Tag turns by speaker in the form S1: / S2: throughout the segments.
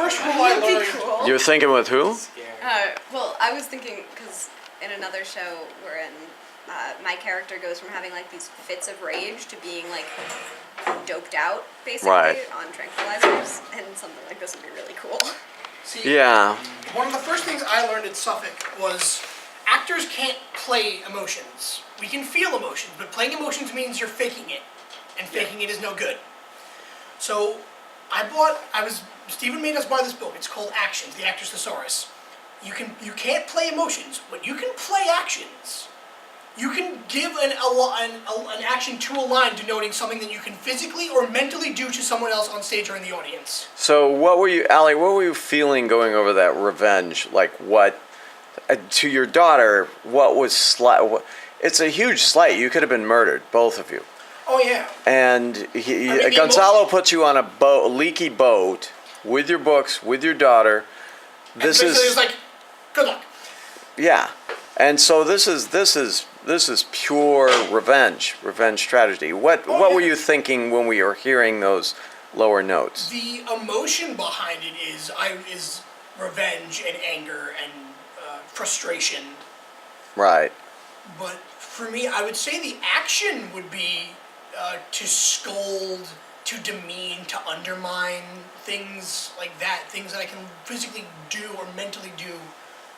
S1: first rule I learned.
S2: Cool.
S3: You're thinking with who?
S2: Well, I was thinking, because in another show wherein my character goes from having like these fits of rage to being like doped out, basically,
S3: Right.
S2: on tranquilizers, and something like this would be really cool.
S1: See,
S3: Yeah.
S1: one of the first things I learned at Suffolk was actors can't play emotions. We can feel emotions, but playing emotions means you're faking it, and faking it is no good. So Stephen made us buy this book. It's called Actions, The Actor's Thesaurus. You can't play emotions, but you can play actions. You can give an action to a line denoting something that you can physically or mentally do to someone else on stage or in the audience.
S3: So what were you, Allie, what were you feeling going over that revenge? Like what, to your daughter, what was it's a huge slight. You could have been murdered, both of you.
S1: Oh, yeah.
S3: And Gonzalo puts you on a leaky boat with your books, with your daughter. This
S1: and
S3: is
S1: it's like, good luck.
S3: Yeah, and so this is pure revenge tragedy. What were you thinking when we were hearing those lower notes?
S1: The emotion behind it is revenge and anger and frustration.
S3: Right.
S1: But for me, I would say the action would be to scold, to demean, to undermine, things like that, things that I can physically do or mentally do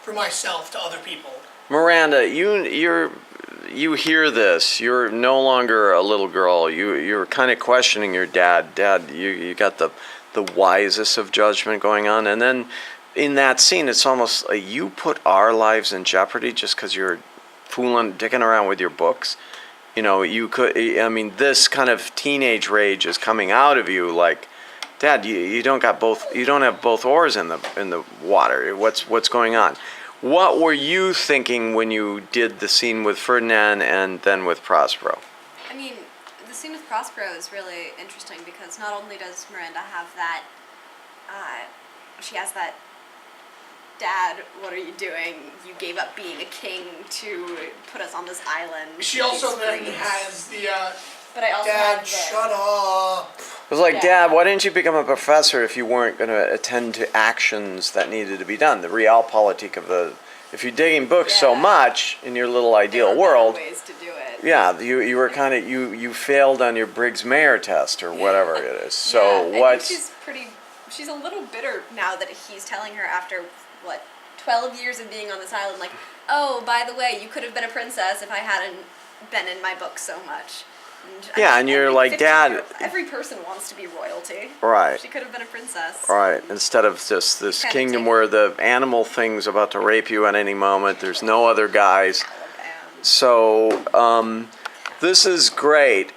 S1: for myself to other people.
S3: Miranda, you hear this. You're no longer a little girl. You're kind of questioning your dad. Dad, you got the wisest of judgment going on, and then in that scene, it's almost like you put our lives in jeopardy just because you're dicking around with your books. You know, you could. I mean, this kind of teenage rage is coming out of you. Like, Dad, you don't got both. You don't have both oars in the water. What's going on? What were you thinking when you did the scene with Ferdinand and then with Prospero?
S2: I mean, the scene with Prospero is really interesting because not only does Miranda have that, she has that, Dad, what are you doing? You gave up being a king to put us on this island.
S1: She also then has the,
S2: but I also
S1: Dad,
S2: have the,
S1: shut up.
S3: It was like, Dad, why didn't you become a professor if you weren't going to attend to actions that needed to be done? The realpolitik of if you're digging books so much in your little ideal world,
S2: ways to do it.
S3: yeah, you were kind of you failed on your Briggs Mayer test or whatever it is. So
S2: what? She's a little bitter now that he's telling her after 12 years of being on this island, like, oh, by the way, you could have been a princess if I hadn't been in my book so much. And
S3: you're like, Dad.
S2: Every person wants to be royalty.
S3: Right.
S2: She could have been a princess.
S3: Right. Instead of just this kingdom where the animal thing's about to rape you at any moment, there's no other guys. So this is great.